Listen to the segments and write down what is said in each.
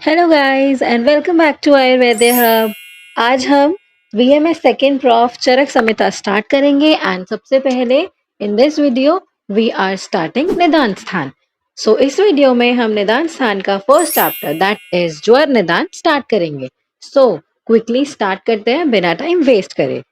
Hello guys and welcome back to Ayurveda hub. आज हम वीएमएस second prof Charak Samhita start करेंगे एंड सबसे पहले in this video we are starting Nidan Sthan. इस वीडियो में हम निदान स्थान का फर्स्ट चैप्टर दैट इज ज्वर निदान स्टार्ट करेंगे। क्विकली स्टार्ट करते हैं बिना टाइम वेस्ट करे।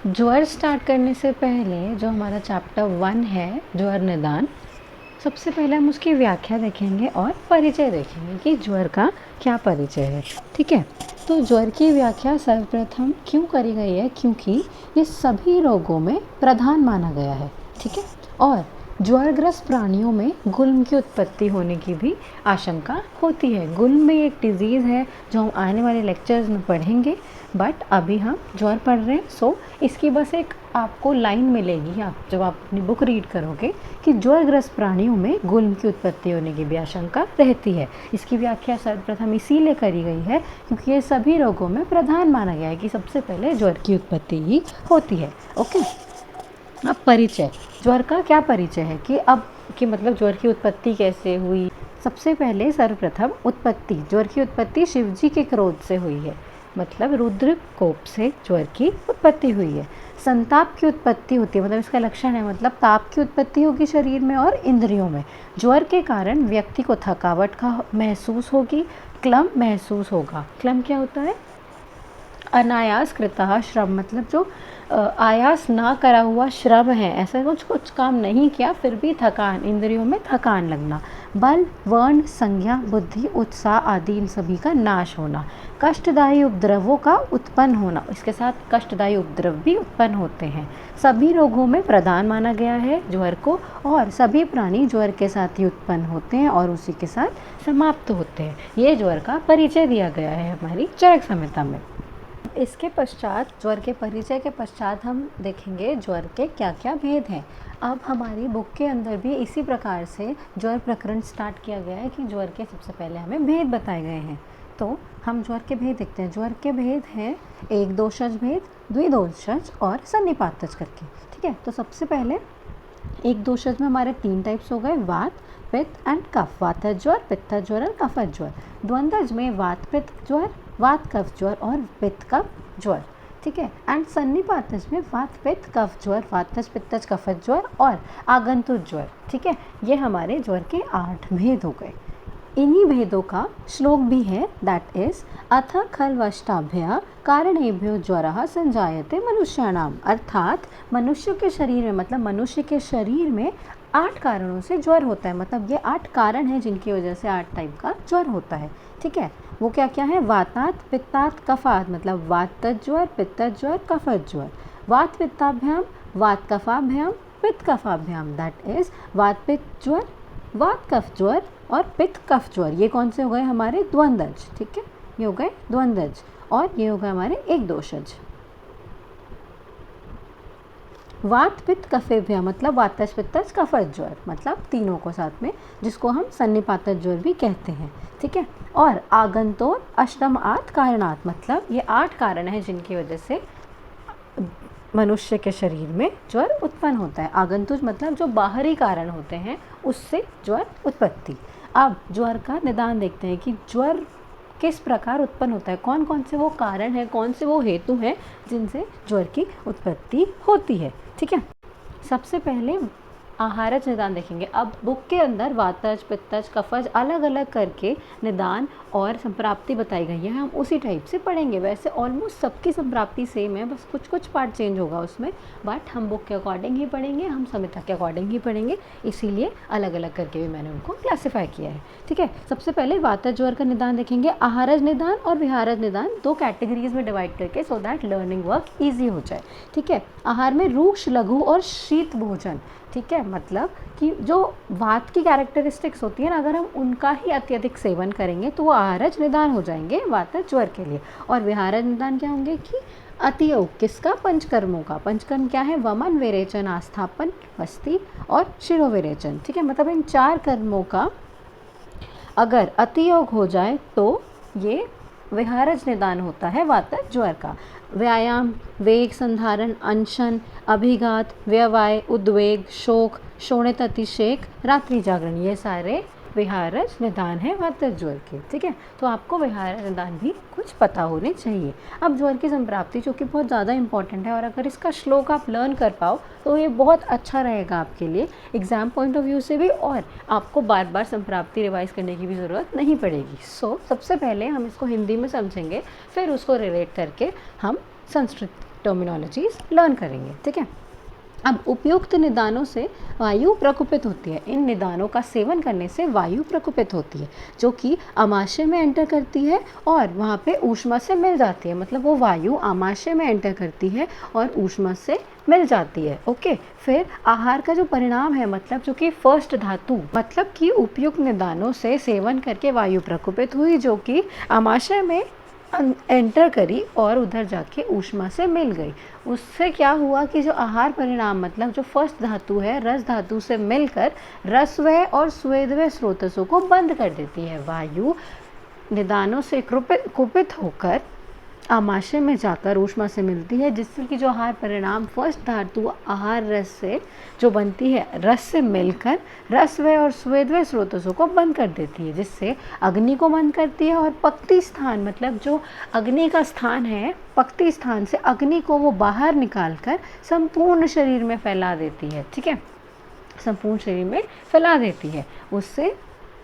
ज्वर स्टार्ट करने से पहले जो हमारा चैप्टर 1 है ज्वर निदान, सबसे पहले हम उसकी व्याख्या देखेंगे और परिचय देखेंगे कि ज्वर का क्या परिचय है। ठीक है, तो ज्वर की व्याख्या सर्वप्रथम क्यों करी गई है, क्योंकि ये सभी रोगों में प्रधान माना गया है। ठीक है, और ज्वरग्रस्त प्राणियों में गुल्म की उत्पत्ति होने की भी आशंका होती है। गुल्म में एक डिजीज़ है जो हम आने वाले लेक्चर्स में पढ़ेंगे, बट अभी हम ज्वर पढ़ रहे हैं। इसकी बस एक आपको लाइन मिलेगी आप जब आप अपनी बुक रीड करोगे कि ज्वरग्रस्त प्राणियों में गुल्म की उत्पत्ति होने की भी आशंका रहती है। इसकी व्याख्या सर्वप्रथम इसीलिए करी गई है क्योंकि ये सभी रोगों में प्रधान माना गया है कि सबसे पहले ज्वर की उत्पत्ति ही होती है। ओके, अब परिचय, ज्वर का क्या परिचय है कि मतलब ज्वर की उत्पत्ति कैसे हुई। सबसे पहले सर्वप्रथम उत्पत्ति, ज्वर की उत्पत्ति शिवजी के क्रोध से हुई है, मतलब रुद्र कोप से ज्वर की उत्पत्ति हुई है। संताप की उत्पत्ति होती है, मतलब इसका लक्षण है, मतलब ताप की उत्पत्ति होगी शरीर में और इंद्रियों में। ज्वर के कारण व्यक्ति को थकावट का महसूस होगी, क्लम महसूस होगा। क्लम क्या होता है? अनायास कृतः श्रम, मतलब जो आयास ना करा हुआ श्रम है, ऐसा कुछ काम नहीं किया फिर भी थकान, इंद्रियों में थकान लगना। बल, वर्ण, संज्ञा, बुद्धि, उत्साह आदि इन सभी का नाश होना। कष्टदायी उपद्रवों का उत्पन्न होना, इसके साथ कष्टदायी उपद्रव भी उत्पन्न होते हैं। सभी रोगों में प्रधान माना गया है ज्वर को, और सभी प्राणी ज्वर के साथ ही उत्पन्न होते हैं और उसी के साथ समाप्त होते हैं। ये ज्वर का परिचय दिया गया है हमारी चरक संहिता में। इसके पश्चात, ज्वर के परिचय के पश्चात हम देखेंगे ज्वर के क्या क्या भेद हैं। अब हमारी बुक के अंदर भी इसी प्रकार से ज्वर प्रकरण स्टार्ट किया गया है कि ज्वर के सबसे पहले हमें भेद बताए गए हैं। तो हम ज्वर के भेद देखते हैं। ज्वर के भेद हैं एक दोषज भेद, द्विदोषज और सन्निपातज करके। ठीक है, तो सबसे पहले एक दोषज में हमारे 3 टाइप्स हो गए, वात, पित्त एंड कफ। वातज ज्वर, पित्तज ज्वर और कफज ज्वर। द्वंद्वज में वात पित्त ज्वर, वात कफ ज्वर और पित्त कफ ज्वर। ठीक है, एंड सन्निपातज में वात पित्त कफ ज्वर, वातज पित्तज कफज ज्वर और आगंतुक ज्वर। ठीक है, ये हमारे ज्वर के 8 भेद हो गए। इन्हीं भेदों का श्लोक भी है, दैट इज अथ खलवष्टाभ्य कारणेभ्यो ज्वरः संजायते मनुष्याणाम। अर्थात मनुष्य के शरीर में, मतलब मनुष्य के शरीर में 8 कारणों से ज्वर होता है, मतलब ये 8 कारण हैं जिनकी वजह से 8 टाइप का ज्वर होता है। ठीक है, वो क्या क्या है? वातात, पित्तात, कफात, मतलब वातज ज्वर, पित्तज ज्वर, कफज ज्वर। वात पित्ताभ्याम, वात कफाभ्याम, पित्त कफाभ्याम, दैट इज वात पित्त ज्वर, वात कफ ज्वर और पित्त कफ ज्वर। ये कौन से हो गए? हमारे द्वंद्वज। ठीक है, ये हो गए द्वंद्वज और ये हो गए हमारे एक दोषज। वात पित्त कफेभ्या, मतलब वातज पित्तज कफज ज्वर, मतलब तीनों को साथ में, जिसको हम सन्निपातज ज्वर भी कहते हैं। ठीक है, और आगंतोर अष्टमात् कारणात्, मतलब ये 8 कारण हैं जिनकी वजह से मनुष्य के शरीर में ज्वर उत्पन्न होता है। आगंतुक मतलब जो बाहरी कारण होते हैं उससे ज्वर उत्पत्ति। अब ज्वर का निदान देखते हैं कि ज्वर किस प्रकार उत्पन्न होता है, कौन कौन से वो कारण हैं, कौन से वो हेतु हैं जिनसे ज्वर की उत्पत्ति होती है। ठीक है, सबसे पहले आहारज निदान देखेंगे। अब बुक के अंदर वातज, पित्तज, कफज अलग अलग करके निदान और संप्राप्ति बताई गई है, हम उसी टाइप से पढ़ेंगे। वैसे ऑलमोस्ट सबकी संप्राप्ति सेम है, बस कुछ कुछ पार्ट चेंज होगा उसमें, बट हम बुक के अकॉर्डिंग ही पढ़ेंगे, हम संहिता के अकॉर्डिंग ही पढ़ेंगे, इसीलिए अलग अलग करके भी मैंने उनको क्लासीफाई किया है। ठीक है, सबसे पहले वातज ज्वर का निदान देखेंगे। आहारज निदान और विहारज निदान 2 कैटेगरीज में डिवाइड करके, so that learning work easy हो जाए। ठीक है, आहार में रूक्ष, लघु और शीत भोजन। ठीक है, मतलब कि जो वात की कैरेक्टरिस्टिक्स होती है ना, अगर हम उनका ही अत्यधिक सेवन करेंगे तो वो आहारज निदान हो जाएंगे वातज ज्वर के लिए। और विहारज निदान क्या होंगे कि अतियोग किसका? पंचकर्मों का। पंचकर्म क्या है? वमन, विरेचन, आस्थापन, वस्ती और शिरोविरेचन। ठीक है, मतलब इन 4 कर्मों का अगर अतियोग हो जाए तो ये विहारज निदान होता है वातज ज्वर का। व्यायाम, वेग संधारण, अनशन, अभिघात, व्यवाय, उद्वेग, शोक, शोणित अतिशेक, रात्रि जागरण, ये सारे विहारज निदान है वातज ज्वर के। ठीक है, तो आपको विहारज निदान भी कुछ पता होने चाहिए। अब ज्वर की संप्राप्ति जो कि बहुत ज़्यादा इंपॉर्टेंट है, और अगर इसका श्लोक आप लर्न कर पाओ तो ये बहुत अच्छा रहेगा आपके लिए एग्जाम पॉइंट ऑफ व्यू से भी, और आपको बार बार संप्राप्ति रिवाइज करने की भी ज़रूरत नहीं पड़ेगी। सो सबसे पहले हम इसको हिंदी में समझेंगे, फिर उसको रिलेट करके हम संस्कृत टर्मिनोलॉजीज लर्न करेंगे। ठीक है, अब उपयुक्त निदानों से वायु प्रकुपित होती है। इन निदानों का सेवन करने से वायु प्रकुपित होती है, जो कि आमाशय में एंटर करती है और वहाँ पे ऊष्मा से मिल जाती है। मतलब वो वायु आमाशय में एंटर करती है और ऊष्मा से मिल जाती है। ओके, फिर आहार का जो परिणाम है, मतलब जो कि फर्स्ट धातु, मतलब कि उपयुक्त निदानों से सेवन करके वायु प्रकुपित हुई, जो कि आमाशय में एंटर करी और उधर जाके ऊष्मा से मिल गई। उससे क्या हुआ कि जो आहार परिणाम, मतलब जो फर्स्ट धातु है रस धातु से मिलकर रसवय और स्वेदवय स्रोतसों को बंद कर देती है। वायु निदानों से कुपित होकर आमाशय में जाकर ऊष्मा से मिलती है, जिससे कि जो आहार परिणाम फर्स्ट धातु आहार रस से जो बनती है, रस से मिलकर रसवय और स्वेदवय स्रोतसों को बंद कर देती है, जिससे अग्नि को बंद करती है और पक्ति स्थान, मतलब जो अग्नि का स्थान है, पक्ति स्थान से अग्नि को वो बाहर निकालकर संपूर्ण शरीर में फैला देती है। ठीक है, संपूर्ण शरीर में फैला देती है। उससे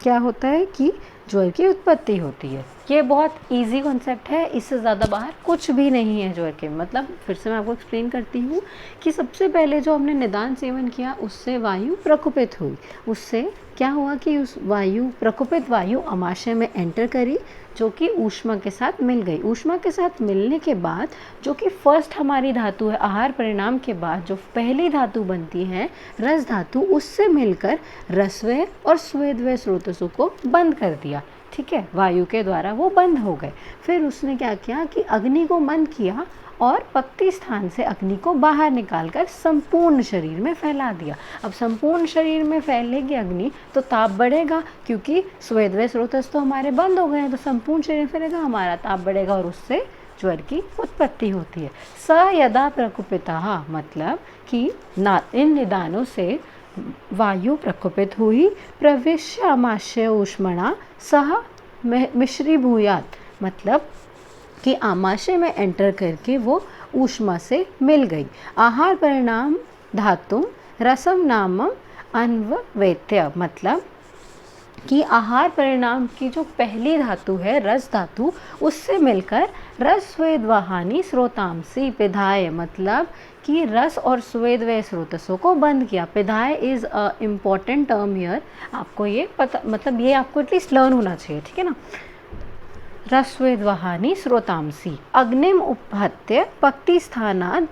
क्या होता है कि ज्वर की उत्पत्ति होती है। ये बहुत इजी कॉन्सेप्ट है, इससे ज़्यादा बाहर कुछ भी नहीं है ज्वर के। मतलब फिर से मैं आपको एक्सप्लेन करती हूँ कि सबसे पहले जो हमने निदान सेवन किया उससे वायु प्रकुपित हुई। उससे क्या हुआ कि उस वायु प्रकुपित वायु आमाशय में एंटर करी, जो कि ऊष्मा के साथ मिल गई। ऊष्मा के साथ मिलने के बाद जो कि फर्स्ट हमारी धातु है, आहार परिणाम के बाद जो पहली धातु बनती है रस धातु, उससे मिलकर रसवय और स्वेदवय स्रोतसों को बंद कर दिया। ठीक है, वायु के द्वारा वो बंद हो गए। फिर उसने क्या किया कि अग्नि को बंद किया और पक्ति स्थान से अग्नि को बाहर निकालकर संपूर्ण शरीर में फैला दिया। अब संपूर्ण शरीर में फैलेगी अग्नि तो ताप बढ़ेगा, क्योंकि स्वेदवय स्रोतस तो हमारे बंद हो गए हैं, तो संपूर्ण शरीर में फैलेगा, हमारा ताप बढ़ेगा और उससे ज्वर की उत्पत्ति होती है। स यदा प्रकुपिता, मतलब कि इन निदानों से वायु प्रकुपित हुई, प्रविश्य आमाशय ऊष्मणा सह मिश्रीभूयात्, मतलब कि आमाशय में एंटर करके वो ऊष्मा से मिल गई। आहार परिणाम धातु रसम नामम अन्ववेत्य, मतलब कि आहार परिणाम की जो पहली धातु है रस धातु, उससे मिलकर रस स्वेद वाहानी स्रोतांसी पिधाय, मतलब कि रस और स्वेदवय स्रोतसों को बंद किया। पिधाय is a important term here, आपको ये पता, मतलब ये आपको एटलीस्ट लर्न होना चाहिए। ठीक है ना, रस्वेद वाहानी स्रोतांसी अग्निम उपहत्य पक्ति स्थानाद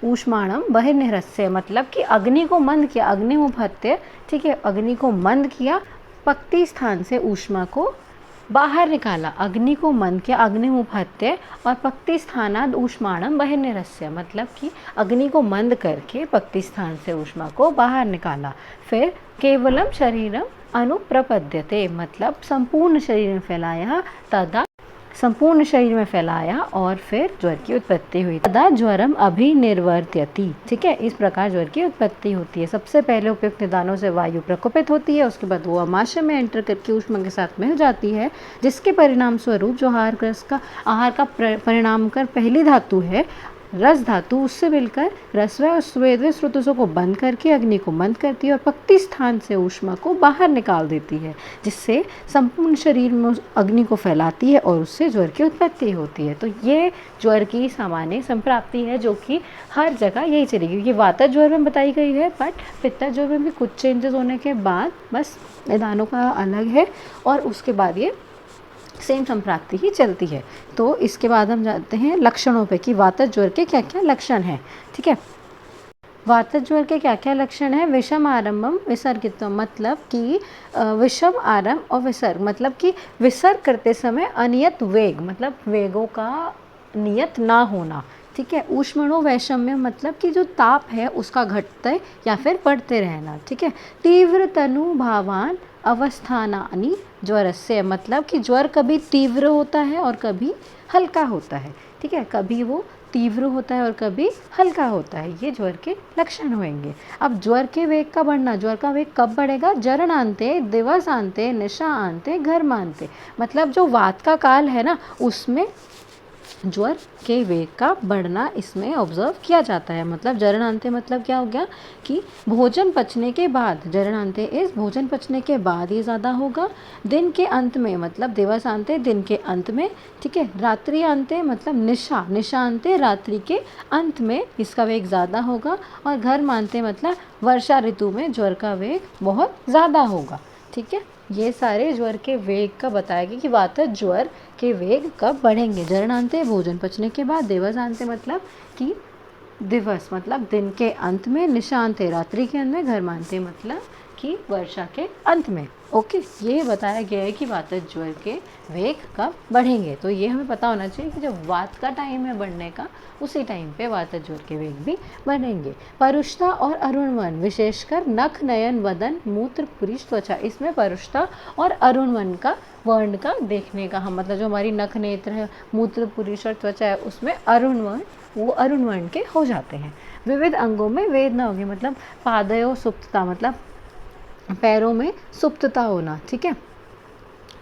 ऊष्माणम बहिर्निरस्य, मतलब कि अग्नि को मंद किया, अग्निम उपहत्य, ठीक है, अग्नि को मंद किया, पक्ति स्थान से ऊष्मा को बाहर निकाला। अग्नि को मंद किया, अग्निम उपहत्य, और पक्ति स्थानाद ऊष्माणम बहिर्निरस्य, मतलब कि अग्नि को मंद करके पक्ति स्थान से ऊष्मा को बाहर निकाला। फिर केवलम शरीरम अनुप्रपद्यते, मतलब संपूर्ण शरीर में फैलाया, तदा संपूर्ण शरीर में फैलाया और फिर ज्वर की उत्पत्ति हुई। तदा ज्वरम अभिनिर्वर्त्यति, ठीक है, इस प्रकार ज्वर की उत्पत्ति होती है। सबसे पहले उपयुक्त निदानों से वायु प्रकुपित होती है, उसके बाद वो आमाशय में एंटर करके ऊष्मा के साथ मिल जाती है, जिसके परिणाम स्वरूप जो आहार का परिणाम कर पहली धातु है रस धातु, उससे मिलकर रसवय और स्वेदवय स्रोतसों को बंद करके अग्नि को मंद करती है और पक्ति स्थान से ऊष्मा को बाहर निकाल देती है, जिससे संपूर्ण शरीर में अग्नि को फैलाती है और उससे ज्वर की उत्पत्ति होती है। तो ये ज्वर की सामान्य संप्राप्ति है, जो कि हर जगह यही चलेगी। ये वातज ज्वर में बताई गई है, बट पित्तज ज्वर में भी कुछ चेंजेस होने के बाद बस निदानों का अलग है और उसके बाद ये सेम संप्राप्ति ही चलती है। तो इसके बाद हम जानते हैं लक्षणों पे कि वातज ज्वर के क्या क्या लक्षण हैं। ठीक है, वातज ज्वर के क्या क्या लक्षण है। विषम आरंभम विसर्गित्वम, मतलब कि विषम आरंभ और विसर्ग, मतलब कि विसर्ग करते समय अनियत वेग, मतलब वेगों का नियत ना होना। ठीक है, ऊष्मणो वैषम्य, मतलब कि जो ताप है उसका घटते या फिर बढ़ते रहना। ठीक है, तीव्र तनुभावान अवस्थानानि ज्वरस्य, मतलब कि ज्वर कभी तीव्र होता है और कभी हल्का होता है। ठीक है, कभी वो तीव्र होता है और कभी हल्का होता है। ये ज्वर के लक्षण होंगे। अब ज्वर के वेग का बढ़ना, ज्वर का वेग कब बढ़ेगा? जरणांते, दिवसांते, निशांते, घर्मांते। मतलब जो वात का काल है ना, उसमें ज्वर के वेग का बढ़ना इसमें ऑब्जर्व किया जाता है। मतलब जरणांते मतलब क्या हो गया कि भोजन पचने के बाद, जरणांते इस भोजन पचने के बाद ये ज़्यादा होगा। दिन के अंत में मतलब दिवसांते दिन के अंत में, ठीक है। रात्रि अंते मतलब निशा, निशांते रात्रि के अंत में इसका वेग ज़्यादा होगा। और घर्मांते मतलब वर्षा ऋतु में ज्वर का वेग बहुत ज़्यादा होगा, ठीक है। ये सारे ज्वर के वेग का बताया गया कि वातज ज्वर के वेग कब बढ़ेंगे। जरणांते भोजन पचने के बाद, दिवसांते मतलब कि दिवस मतलब दिन के अंत में, निशांते रात्रि के अंत में, घर्मांते मतलब कि वर्षा के अंत में। ओके, ये बताया गया है कि वातज ज्वर के वेग कब बढ़ेंगे। तो ये हमें पता होना चाहिए कि जब वात का टाइम है बढ़ने का, उसी टाइम पे वातज ज्वर के वेग भी बढ़ेंगे। परुषता और अरुणवन, विशेषकर नख, नयन, वदन, मूत्र, पुरीष, त्वचा। इसमें परुषता और अरुणवन का वर्ण का देखने का हम मतलब जो हमारी नख, नेत्र है, मूत्र, पुरीष और त्वचा है, उसमें अरुणवन, वो अरुण वर्ण के हो जाते हैं। विविध अंगों में वेदना होगी, मतलब पादयो सुप्तता मतलब पैरों में सुप्तता होना, ठीक है।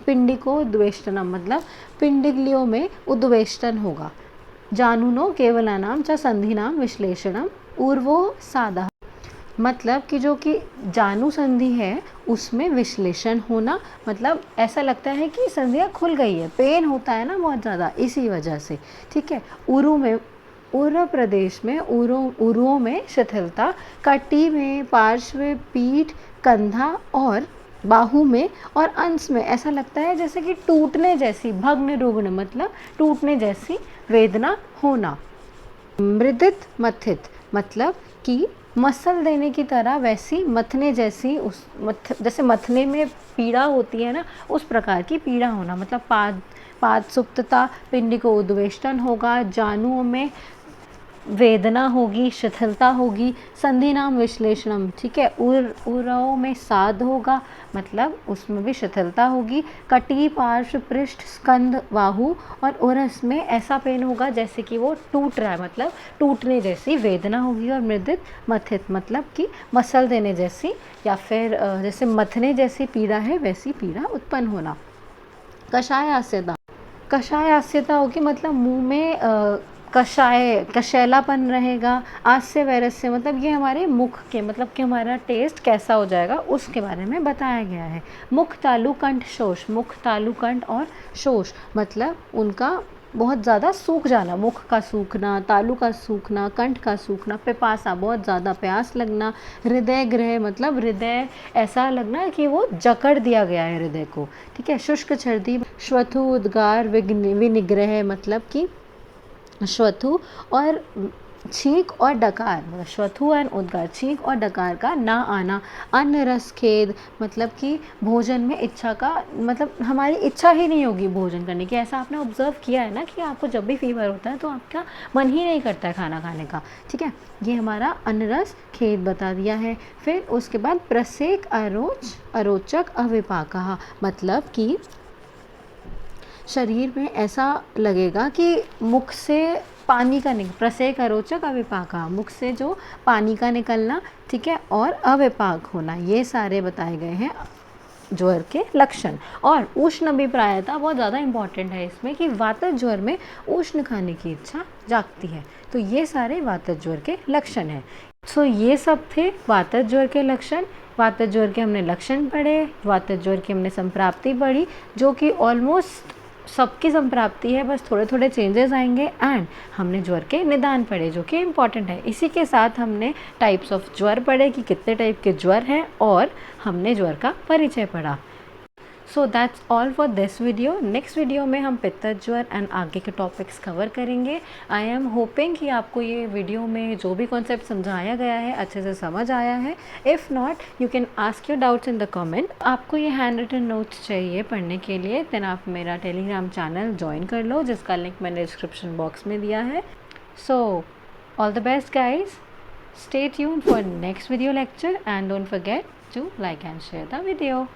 पिंडिको उद्वेष्टनम मतलब पिंडिलियों में उद्वेष्टन होगा। जानुनो केवलानाम च संधिनाम विश्लेषणम पूर्वो साधा मतलब कि जो कि जानु संधि है उसमें विश्लेषण होना, मतलब ऐसा लगता है कि संधियाँ खुल गई है, पेन होता है ना बहुत ज़्यादा, इसी वजह से, ठीक है। उरु में, उर प्रदेश में उरुओं में शिथिलता, कटी में, पार्श्व, पीठ, कंधा और बाहु में और अंश में ऐसा लगता है जैसे कि टूटने जैसी, भग्न रुग्ण मतलब टूटने जैसी वेदना होना। मृदित मथित मतलब कि मसल देने की तरह, वैसी मथने जैसी, जैसे मथने में पीड़ा होती है ना, उस प्रकार की पीड़ा होना। मतलब पाद सुप्तता, पिंडी को उद्वेष्टन होगा, जानुओं में वेदना होगी, शिथिलता होगी। संधि नाम विश्लेषणम, ठीक है। उरओं में साध होगा, मतलब उसमें भी शिथिलता होगी। कटी, पार्श्व, पृष्ठ, स्कंद, बाहु और उरस में ऐसा पेन होगा जैसे कि वो टूट रहा है, मतलब टूटने जैसी वेदना होगी। और मृदित मथित मतलब कि मसल देने जैसी या फिर जैसे मथने जैसी पीड़ा है, वैसी पीड़ा उत्पन्न होना। कषाय आस्यता, कषाय आस्यता होगी मतलब मुंह में कशैलापन रहेगा। आस्य वैरस्य मतलब ये हमारे मुख के, मतलब कि हमारा टेस्ट कैसा हो जाएगा उसके बारे में बताया गया है। मुख तालु कंठ शोष, मुख तालु कंठ और शोष मतलब उनका बहुत ज़्यादा सूख जाना, मुख का सूखना, तालु का सूखना, कंठ का सूखना। पिपासा बहुत ज़्यादा प्यास लगना। हृदय ग्रह मतलब हृदय ऐसा लगना कि वो जकड़ दिया गया है हृदय को, ठीक है। शुष्क छर्दी, श्वथु, उद्गार, विनिग्रह मतलब कि श्वथु और छींक और डकार, मतलब श्वथु एंड उद्गार, छींक और डकार का ना आना। अन्न रस खेद मतलब कि भोजन में इच्छा का, मतलब हमारी इच्छा ही नहीं होगी भोजन करने की। ऐसा आपने ऑब्जर्व किया है ना कि आपको जब भी फीवर होता है तो आपका मन ही नहीं करता है खाना खाने का, ठीक है। ये हमारा अन्न रस खेद बता दिया है। फिर उसके बाद प्रसेक अरोचक अविपाकः मतलब कि शरीर में ऐसा लगेगा कि मुख से पानी का प्रसेक अरोचक अविपाका, मुख से जो पानी का निकलना, ठीक है, और अविपाक होना, ये सारे बताए गए हैं ज्वर के लक्षण। और उष्ण अभिप्रायता बहुत ज़्यादा इंपॉर्टेंट है इसमें कि वातज ज्वर में उष्ण खाने की इच्छा जागती है। तो ये सारे वातज ज्वर के लक्षण हैं। सो ये सब थे वातज ज्वर के लक्षण। वातज ज्वर के हमने लक्षण पढ़े, वातज ज्वर की हमने संप्राप्ति पढ़ी, जो कि ऑलमोस्ट सबकी संप्राप्ति है, बस थोड़े थोड़े चेंजेस आएंगे। एंड हमने ज्वर के निदान पढ़े जो कि इम्पॉर्टेंट है। इसी के साथ हमने टाइप्स ऑफ ज्वर पढ़े कि कितने टाइप के ज्वर हैं, और हमने ज्वर का परिचय पढ़ा। So that's all for this video. Next video में हम पित्तज ज्वर एंड आगे के टॉपिक्स कवर करेंगे। आई एम होपिंग कि आपको ये वीडियो में जो भी कॉन्सेप्ट समझाया गया है अच्छे से समझ आया है। If not, you can ask your doubts in the comment. आपको ये हैंड रिटन नोट्स चाहिए पढ़ने के लिए, देन आप मेरा टेलीग्राम चैनल ज्वाइन कर लो, जिसका लिंक मैंने डिस्क्रिप्शन बॉक्स में दिया है। So all the best guys, stay tuned for next video lecture and don't forget to like and share the video.